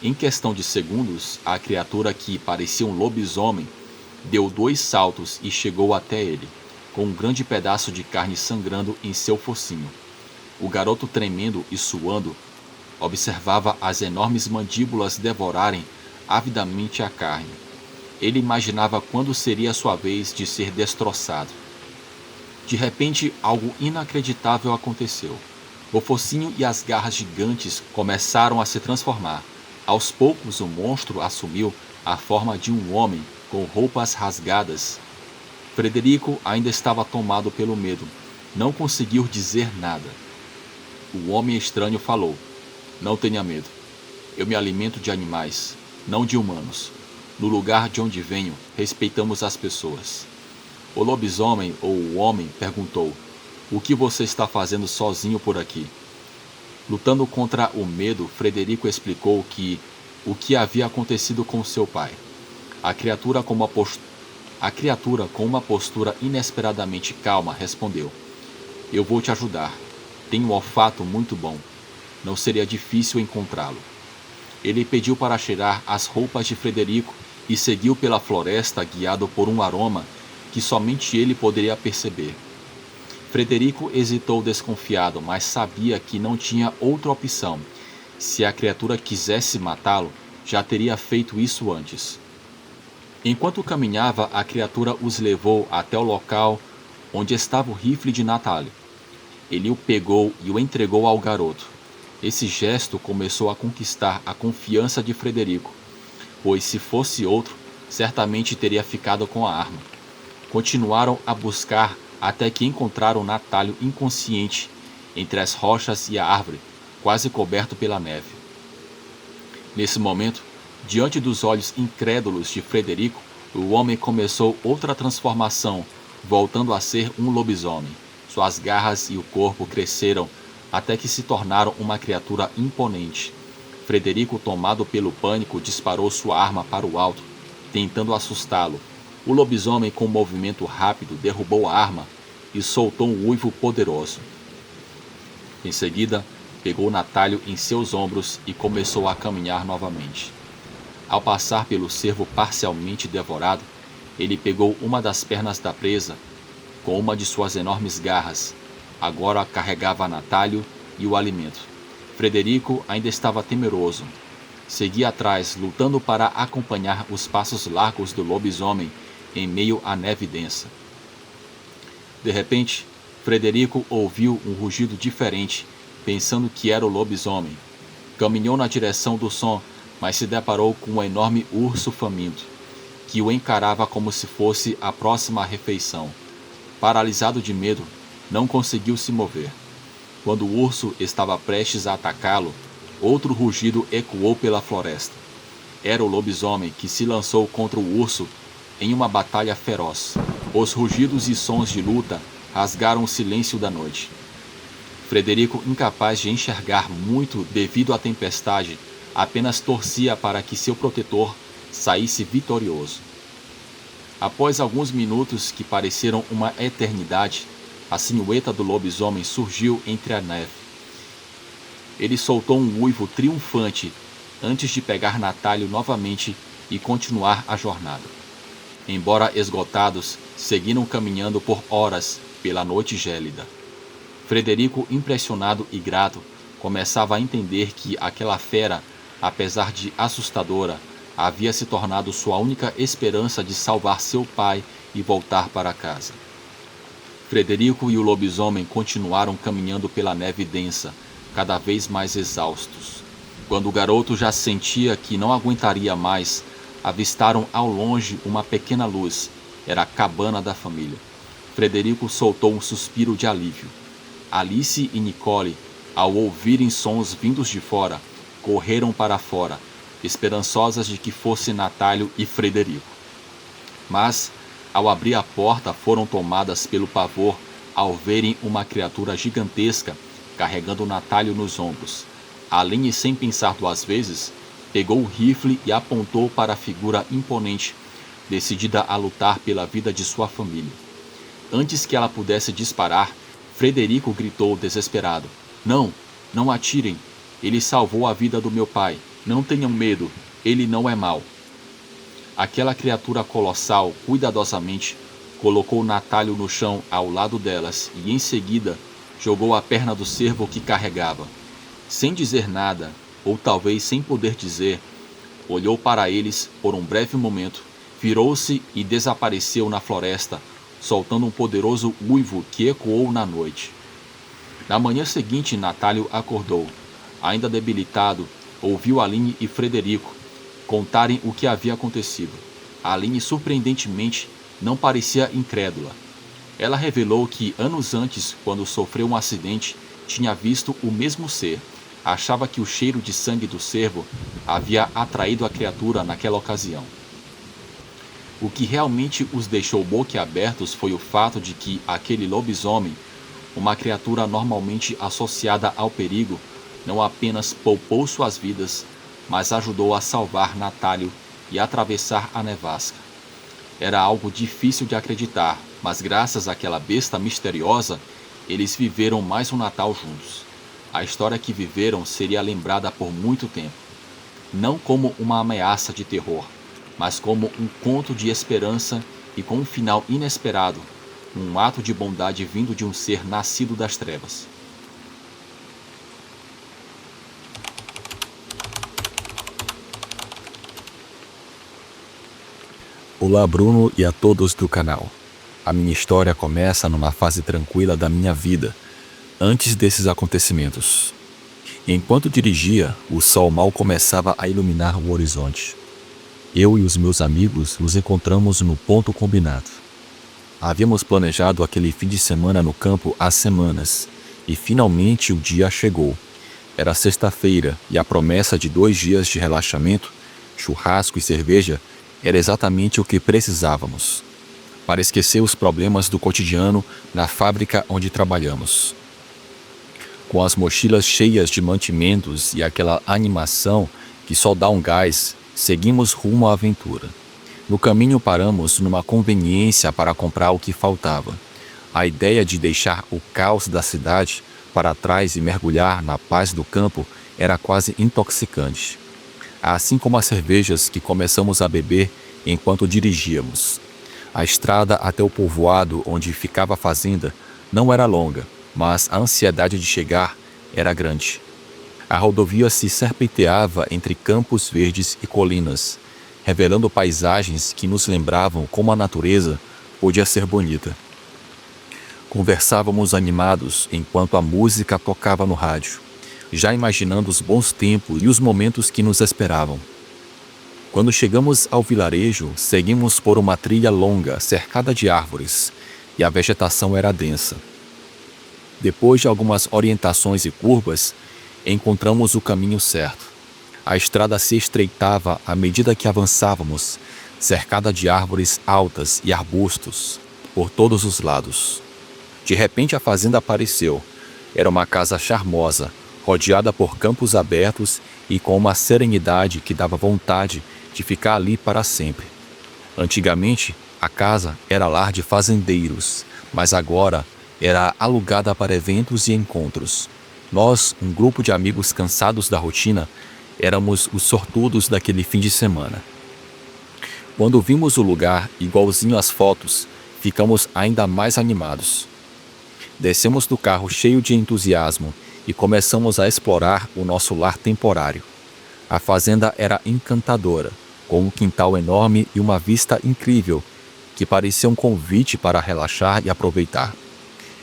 Em questão de segundos, a criatura que parecia um lobisomem deu 2 saltos e chegou até ele, com um grande pedaço de carne sangrando em seu focinho. O garoto, tremendo e suando, observava as enormes mandíbulas devorarem avidamente a carne. Ele imaginava quando seria sua vez de ser destroçado. De repente, algo inacreditável aconteceu. O focinho e as garras gigantes começaram a se transformar. Aos poucos, o monstro assumiu a forma de um homem com roupas rasgadas. Frederico ainda estava tomado pelo medo. Não conseguiu dizer nada. O homem estranho falou: "Não tenha medo. Eu me alimento de animais, não de humanos. No lugar de onde venho, respeitamos as pessoas." O lobisomem, ou o homem, perguntou: "O que você está fazendo sozinho por aqui?" Lutando contra o medo, Frederico explicou o que havia acontecido com seu pai. A criatura, com uma postura inesperadamente calma, respondeu: "Eu vou te ajudar. Tenho um olfato muito bom. Não seria difícil encontrá-lo." Ele pediu para cheirar as roupas de Frederico e seguiu pela floresta guiado por um aroma que somente ele poderia perceber. Frederico hesitou desconfiado, mas sabia que não tinha outra opção. Se a criatura quisesse matá-lo, já teria feito isso antes. Enquanto caminhava, a criatura os levou até o local onde estava o rifle de Natálio. Ele o pegou e o entregou ao garoto. Esse gesto começou a conquistar a confiança de Frederico, pois se fosse outro, certamente teria ficado com a arma. Continuaram a buscar até que encontraram Natálio inconsciente entre as rochas e a árvore, quase coberto pela neve. Nesse momento, diante dos olhos incrédulos de Frederico, o homem começou outra transformação, voltando a ser um lobisomem. Suas garras e o corpo cresceram até que se tornaram uma criatura imponente. Frederico, tomado pelo pânico, disparou sua arma para o alto, tentando assustá-lo. O lobisomem, com um movimento rápido, derrubou a arma e soltou um uivo poderoso. Em seguida, pegou Natálio em seus ombros e começou a caminhar novamente. Ao passar pelo cervo parcialmente devorado, ele pegou uma das pernas da presa com uma de suas enormes garras. Agora carregava Natálio e o alimento. Frederico ainda estava temeroso. Seguia atrás, lutando para acompanhar os passos largos do lobisomem em meio à neve densa. De repente, Frederico ouviu um rugido diferente, pensando que era o lobisomem. Caminhou na direção do som, mas se deparou com um enorme urso faminto. que o encarava como se fosse a próxima refeição. Paralisado de medo, não conseguiu se mover. Quando o urso estava prestes a atacá-lo, outro rugido ecoou pela floresta. Era o lobisomem que se lançou contra o urso em uma batalha feroz. Os rugidos e sons de luta rasgaram o silêncio da noite. Frederico, incapaz de enxergar muito devido à tempestade, apenas torcia para que seu protetor saísse vitorioso. Após alguns minutos que pareceram uma eternidade, a silhueta do lobisomem surgiu entre a neve. Ele soltou um uivo triunfante antes de pegar Natálio novamente e continuar a jornada. Embora esgotados, seguiram caminhando por horas pela noite gélida. Frederico, impressionado e grato, começava a entender que aquela fera, apesar de assustadora, havia se tornado sua única esperança de salvar seu pai e voltar para casa. Frederico e o lobisomem continuaram caminhando pela neve densa, cada vez mais exaustos. Quando o garoto já sentia que não aguentaria mais, avistaram ao longe uma pequena luz. Era a cabana da família. Frederico soltou um suspiro de alívio. Alice e Nicole, ao ouvirem sons vindos de fora, correram para fora, esperançosas de que fosse Natálio e Frederico. Mas, ao abrir a porta, foram tomadas pelo pavor ao verem uma criatura gigantesca carregando Natálio nos ombros. Aline, sem pensar duas vezes, pegou o rifle e apontou para a figura imponente, decidida a lutar pela vida de sua família. Antes que ela pudesse disparar, Frederico gritou desesperado: Não, não atirem! Ele salvou a vida do meu pai. Não tenham medo, ele não é mau." Aquela criatura colossal, cuidadosamente, colocou Natálio no chão ao lado delas e, em seguida, jogou a perna do cervo que carregava. Sem dizer nada, ou talvez sem poder dizer, olhou para eles por um breve momento, virou-se e desapareceu na floresta, soltando um poderoso uivo que ecoou na noite. Na manhã seguinte, Natálio acordou. Ainda debilitado, ouviu Aline e Frederico contarem o que havia acontecido. Aline, surpreendentemente, não parecia incrédula. Ela revelou que, anos antes, quando sofreu um acidente, tinha visto o mesmo ser. Achava que o cheiro de sangue do cervo havia atraído a criatura naquela ocasião. O que realmente os deixou boquiabertos foi o fato de que aquele lobisomem, uma criatura normalmente associada ao perigo, não apenas poupou suas vidas, mas ajudou a salvar Natálio e atravessar a nevasca. Era algo difícil de acreditar, mas graças àquela besta misteriosa, eles viveram mais um Natal juntos. A história que viveram seria lembrada por muito tempo. Não como uma ameaça de terror, mas como um conto de esperança e com um final inesperado, um ato de bondade vindo de um ser nascido das trevas. Olá, Bruno, e a todos do canal. A minha história começa numa fase tranquila da minha vida, antes desses acontecimentos. Enquanto dirigia, o sol mal começava a iluminar o horizonte. Eu e os meus amigos nos encontramos no ponto combinado. Havíamos planejado aquele fim de semana no campo há semanas, e finalmente o dia chegou. Era sexta-feira e a promessa de 2 dias de relaxamento, churrasco e cerveja era exatamente o que precisávamos, para esquecer os problemas do cotidiano na fábrica onde trabalhamos. Com as mochilas cheias de mantimentos e aquela animação que só dá um gás, seguimos rumo à aventura. No caminho paramos numa conveniência para comprar o que faltava. A ideia de deixar o caos da cidade para trás e mergulhar na paz do campo era quase intoxicante. Assim como as cervejas que começamos a beber enquanto dirigíamos. A estrada até o povoado onde ficava a fazenda não era longa, mas a ansiedade de chegar era grande. A rodovia se serpenteava entre campos verdes e colinas, revelando paisagens que nos lembravam como a natureza podia ser bonita. Conversávamos animados enquanto a música tocava no rádio, já imaginando os bons tempos e os momentos que nos esperavam. Quando chegamos ao vilarejo, seguimos por uma trilha longa, cercada de árvores, e a vegetação era densa. Depois de algumas orientações e curvas, encontramos o caminho certo. A estrada se estreitava à medida que avançávamos, cercada de árvores altas e arbustos por todos os lados. De repente a fazenda apareceu. Era uma casa charmosa, rodeada por campos abertos e com uma serenidade que dava vontade de ficar ali para sempre. Antigamente, a casa era lar de fazendeiros, mas agora era alugada para eventos e encontros. Nós, um grupo de amigos cansados da rotina, éramos os sortudos daquele fim de semana. Quando vimos o lugar igualzinho às fotos, ficamos ainda mais animados. Descemos do carro cheio de entusiasmo e começamos a explorar o nosso lar temporário. A fazenda era encantadora, com um quintal enorme e uma vista incrível, que parecia um convite para relaxar e aproveitar.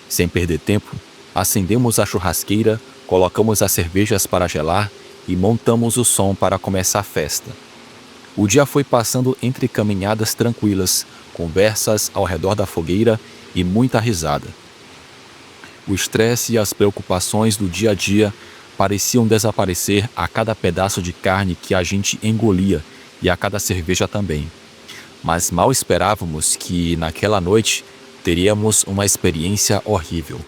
Sem perder tempo, acendemos a churrasqueira, colocamos as cervejas para gelar e montamos o som para começar a festa. O dia foi passando entre caminhadas tranquilas, conversas ao redor da fogueira e muita risada. O estresse e as preocupações do dia a dia pareciam desaparecer a cada pedaço de carne que a gente engolia e a cada cerveja também. Mas mal esperávamos que, naquela noite, teríamos uma experiência horrível.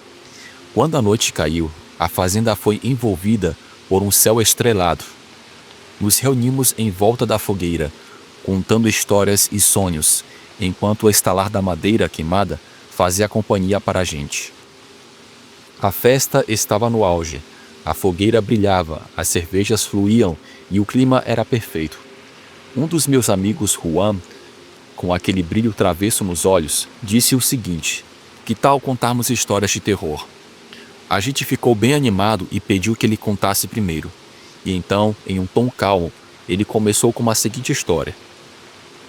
Quando a noite caiu, a fazenda foi envolvida por um céu estrelado. Nos reunimos em volta da fogueira, contando histórias e sonhos, enquanto o estalar da madeira queimada fazia companhia para a gente. A festa estava no auge, a fogueira brilhava, as cervejas fluíam e o clima era perfeito. Um dos meus amigos, Juan, com aquele brilho travesso nos olhos, disse o seguinte: que tal contarmos histórias de terror? A gente ficou bem animado e pediu que ele contasse primeiro. E então, em um tom calmo, ele começou com a seguinte história.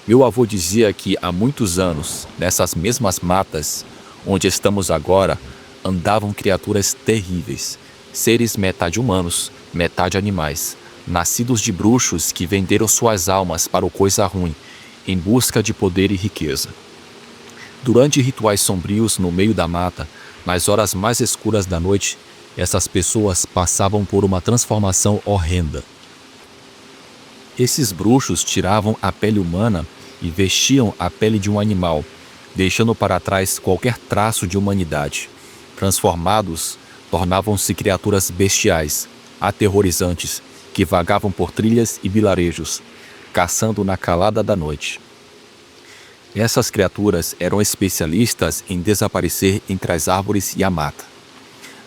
Meu avô dizia que há muitos anos, nessas mesmas matas, onde estamos agora, andavam criaturas terríveis, seres metade humanos, metade animais, nascidos de bruxos que venderam suas almas para o coisa ruim, em busca de poder e riqueza. Durante rituais sombrios no meio da mata, nas horas mais escuras da noite, essas pessoas passavam por uma transformação horrenda. Esses bruxos tiravam a pele humana e vestiam a pele de um animal, deixando para trás qualquer traço de humanidade. Transformados, tornavam-se criaturas bestiais, aterrorizantes, que vagavam por trilhas e vilarejos, caçando na calada da noite. Essas criaturas eram especialistas em desaparecer entre as árvores e a mata.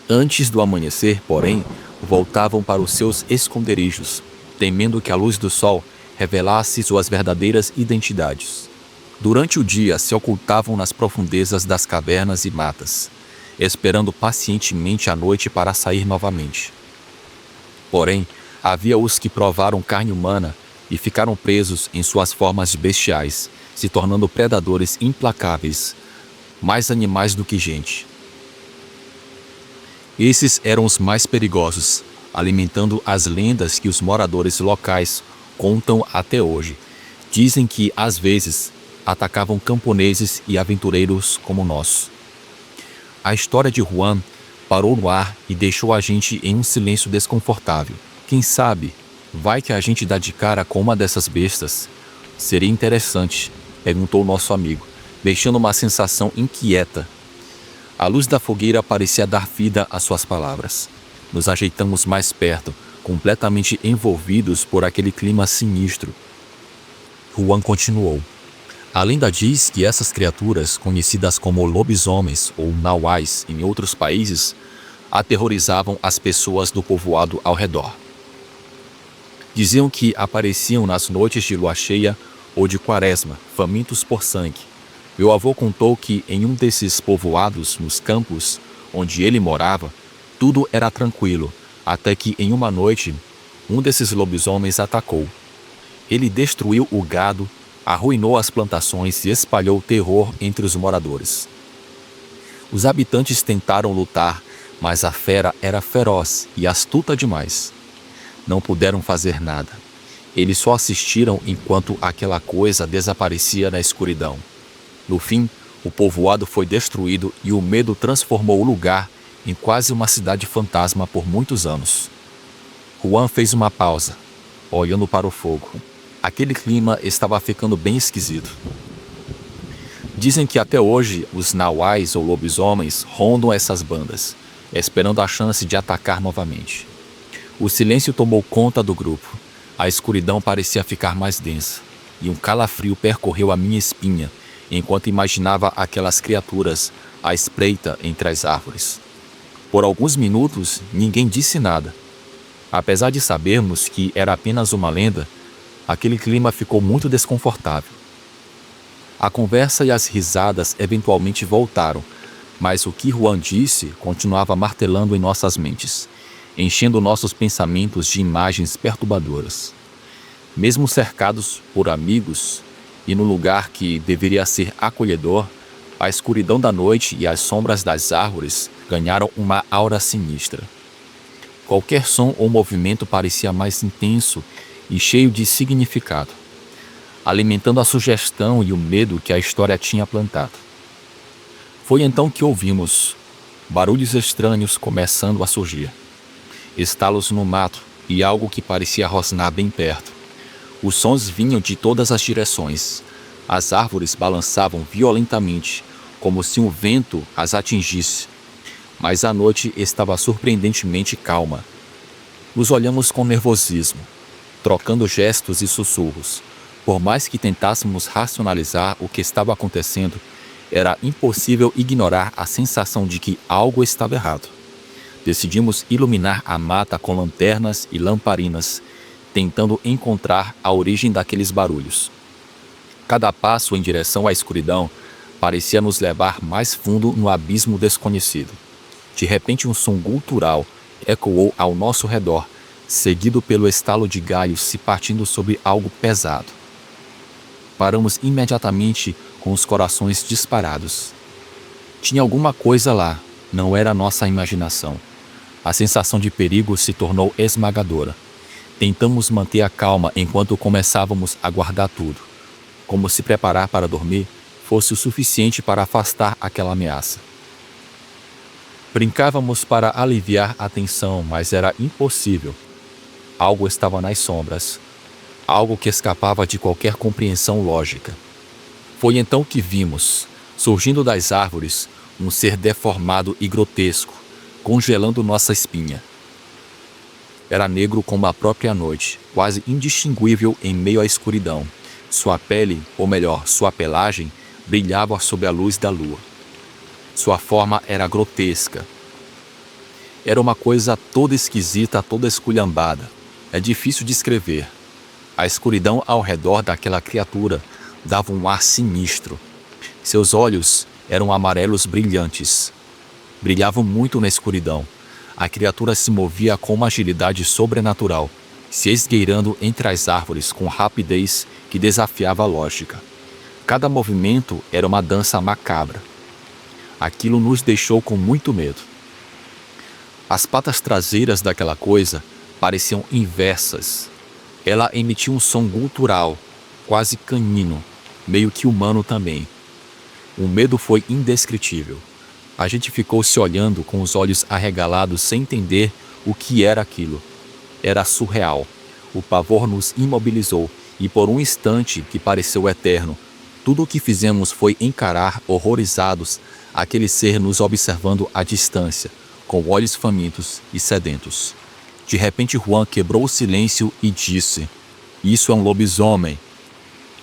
Antes do amanhecer, porém, voltavam para os seus esconderijos, temendo que a luz do sol revelasse suas verdadeiras identidades. Durante o dia, se ocultavam nas profundezas das cavernas e matas, esperando pacientemente a noite para sair novamente. Porém, havia os que provaram carne humana e ficaram presos em suas formas bestiais, se tornando predadores implacáveis, mais animais do que gente. Esses eram os mais perigosos, alimentando as lendas que os moradores locais contam até hoje. Dizem que, às vezes, atacavam camponeses e aventureiros como nós. A história de Juan parou no ar e deixou a gente em um silêncio desconfortável. Quem sabe, vai que a gente dá de cara com uma dessas bestas? Seria interessante, perguntou nosso amigo, deixando uma sensação inquieta. A luz da fogueira parecia dar vida às suas palavras. Nos ajeitamos mais perto, completamente envolvidos por aquele clima sinistro. Juan continuou. A lenda diz que essas criaturas, conhecidas como lobisomens ou nauais em outros países, aterrorizavam as pessoas do povoado ao redor. Diziam que apareciam nas noites de lua cheia ou de quaresma, famintos por sangue. Meu avô contou que em um desses povoados, nos campos, onde ele morava, tudo era tranquilo, até que em uma noite, um desses lobisomens atacou. Ele destruiu o gado, arruinou as plantações e espalhou terror entre os moradores. Os habitantes tentaram lutar, mas a fera era feroz e astuta demais. Não puderam fazer nada. Eles só assistiram enquanto aquela coisa desaparecia na escuridão. No fim, o povoado foi destruído e o medo transformou o lugar em quase uma cidade fantasma por muitos anos. Juan fez uma pausa, olhando para o fogo. Aquele clima estava ficando bem esquisito. Dizem que até hoje os nauais ou lobisomens rondam essas bandas, esperando a chance de atacar novamente. O silêncio tomou conta do grupo. A escuridão parecia ficar mais densa, e um calafrio percorreu a minha espinha enquanto imaginava aquelas criaturas à espreita entre as árvores. Por alguns minutos, ninguém disse nada. Apesar de sabermos que era apenas uma lenda, aquele clima ficou muito desconfortável. A conversa e as risadas eventualmente voltaram, mas o que Juan disse continuava martelando em nossas mentes, enchendo nossos pensamentos de imagens perturbadoras. Mesmo cercados por amigos e no lugar que deveria ser acolhedor, a escuridão da noite e as sombras das árvores ganharam uma aura sinistra. Qualquer som ou movimento parecia mais intenso e cheio de significado, alimentando a sugestão e o medo que a história tinha plantado. Foi então que ouvimos barulhos estranhos começando a surgir. Estalos no mato e algo que parecia rosnar bem perto. Os sons vinham de todas as direções. As árvores balançavam violentamente, como se um vento as atingisse. Mas a noite estava surpreendentemente calma. Nos olhamos com nervosismo, trocando gestos e sussurros. Por mais que tentássemos racionalizar o que estava acontecendo, era impossível ignorar a sensação de que algo estava errado. Decidimos iluminar a mata com lanternas e lamparinas, tentando encontrar a origem daqueles barulhos. Cada passo em direção à escuridão parecia nos levar mais fundo no abismo desconhecido. De repente, um som gutural ecoou ao nosso redor, seguido pelo estalo de galhos se partindo sobre algo pesado. Paramos imediatamente com os corações disparados. Tinha alguma coisa lá, não era nossa imaginação. A sensação de perigo se tornou esmagadora. Tentamos manter a calma enquanto começávamos a guardar tudo, como se preparar para dormir fosse o suficiente para afastar aquela ameaça. Brincávamos para aliviar a tensão, mas era impossível. Algo estava nas sombras, algo que escapava de qualquer compreensão lógica. Foi então que vimos, surgindo das árvores, um ser deformado e grotesco, congelando nossa espinha. Era negro como a própria noite, quase indistinguível em meio à escuridão. Sua pele, ou melhor, sua pelagem, brilhava sob a luz da lua. Sua forma era grotesca. Era uma coisa toda esquisita, toda esculhambada. É difícil descrever. A escuridão ao redor daquela criatura dava um ar sinistro. Seus olhos eram amarelos brilhantes. Brilhavam muito na escuridão. A criatura se movia com uma agilidade sobrenatural, se esgueirando entre as árvores com rapidez que desafiava a lógica. Cada movimento era uma dança macabra. Aquilo nos deixou com muito medo. As patas traseiras daquela coisa pareciam inversas. Ela emitia um som gutural, quase canino, meio que humano também. O medo foi indescritível. A gente ficou se olhando com os olhos arregalados sem entender o que era aquilo. Era surreal. O pavor nos imobilizou e por um instante que pareceu eterno, tudo o que fizemos foi encarar, horrorizados, aquele ser nos observando à distância, com olhos famintos e sedentos. De repente Juan quebrou o silêncio e disse: "Isso é um lobisomem."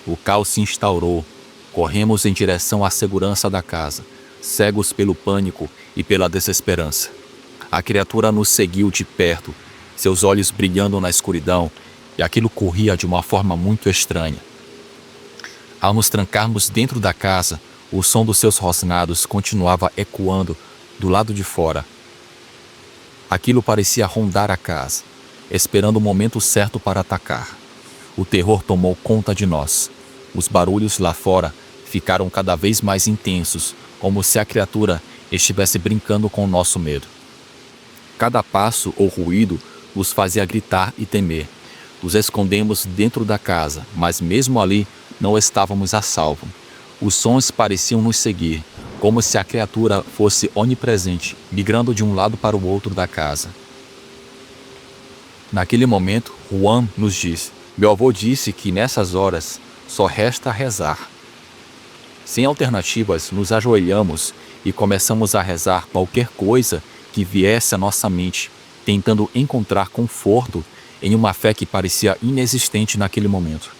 O caos se instaurou. Corremos em direção à segurança da casa, cegos pelo pânico e pela desesperança. A criatura nos seguiu de perto, seus olhos brilhando na escuridão, e aquilo corria de uma forma muito estranha. Ao nos trancarmos dentro da casa, o som dos seus rosnados continuava ecoando do lado de fora. Aquilo parecia rondar a casa, esperando o momento certo para atacar. O terror tomou conta de nós. Os barulhos lá fora ficaram cada vez mais intensos, como se a criatura estivesse brincando com o nosso medo. Cada passo ou ruído nos fazia gritar e temer. Nos escondemos dentro da casa, mas mesmo ali não estávamos a salvo. Os sons pareciam nos seguir, como se a criatura fosse onipresente, migrando de um lado para o outro da casa. Naquele momento, Juan nos disse: meu avô disse que nessas horas só resta rezar. Sem alternativas, nos ajoelhamos e começamos a rezar qualquer coisa que viesse à nossa mente, tentando encontrar conforto em uma fé que parecia inexistente naquele momento.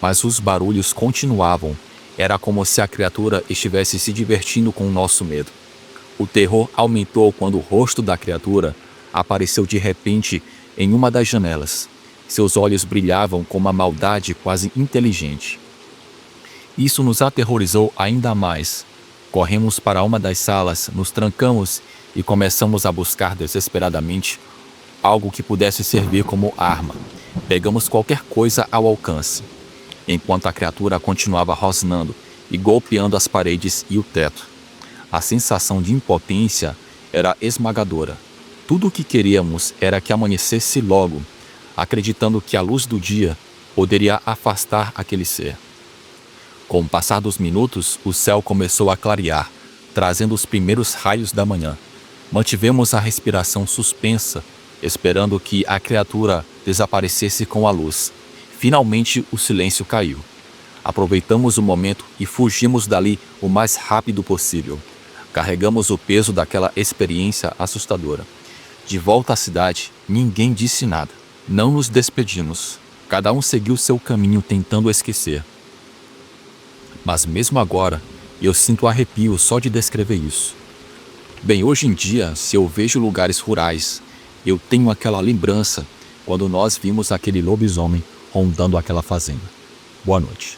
Mas os barulhos continuavam. Era como se a criatura estivesse se divertindo com o nosso medo. O terror aumentou quando o rosto da criatura apareceu de repente em uma das janelas. Seus olhos brilhavam com uma maldade quase inteligente. Isso nos aterrorizou ainda mais. Corremos para uma das salas, nos trancamos e começamos a buscar desesperadamente algo que pudesse servir como arma. Pegamos qualquer coisa ao alcance, enquanto a criatura continuava rosnando e golpeando as paredes e o teto. A sensação de impotência era esmagadora. Tudo o que queríamos era que amanhecesse logo, acreditando que a luz do dia poderia afastar aquele ser. Com o passar dos minutos, o céu começou a clarear, trazendo os primeiros raios da manhã. Mantivemos a respiração suspensa, esperando que a criatura desaparecesse com a luz. Finalmente, o silêncio caiu. Aproveitamos o momento e fugimos dali o mais rápido possível. Carregamos o peso daquela experiência assustadora. De volta à cidade, ninguém disse nada. Não nos despedimos. Cada um seguiu seu caminho tentando esquecer. Mas mesmo agora, eu sinto arrepio só de descrever isso. Bem, hoje em dia, se eu vejo lugares rurais, eu tenho aquela lembrança quando nós vimos aquele lobisomem rondando aquela fazenda. Boa noite.